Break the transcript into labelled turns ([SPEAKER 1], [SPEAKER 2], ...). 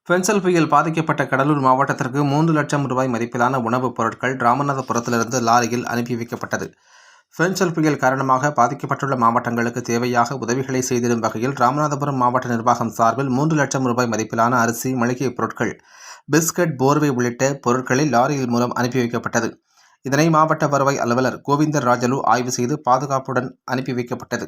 [SPEAKER 1] Pencil புயல் பாதிக்கப்பட்ட கடலூர் மாவட்டத்திற்கு 3 லட்சம் ரூபாய் மதிப்பிலான உணவுப் பொருட்கள் ராமநாதபுரத்திலிருந்து லாரியில் அனுப்பி வைக்கப்பட்டது. பென்சல் புயல் காரணமாக பாதிக்கப்பட்டுள்ள மாவட்டங்களுக்கு தேவையாக உதவிகளை செய்திடும் வகையில் ராமநாதபுரம் மாவட்ட நிர்வாகம் சார்பில் 3 லட்சம் ரூபாய் மதிப்பிலான அரிசி, மளிகை பொருட்கள், பிஸ்கட், போர்வை உள்ளிட்ட பொருட்களை லாரியில் மூலம் அனுப்பி வைக்கப்பட்டது. இதனை மாவட்ட வருவாய் அலுவலர் கோவிந்தர் ராஜலு ஆய்வு செய்து பாதுகாப்புடன் அனுப்பி வைக்கப்பட்டது.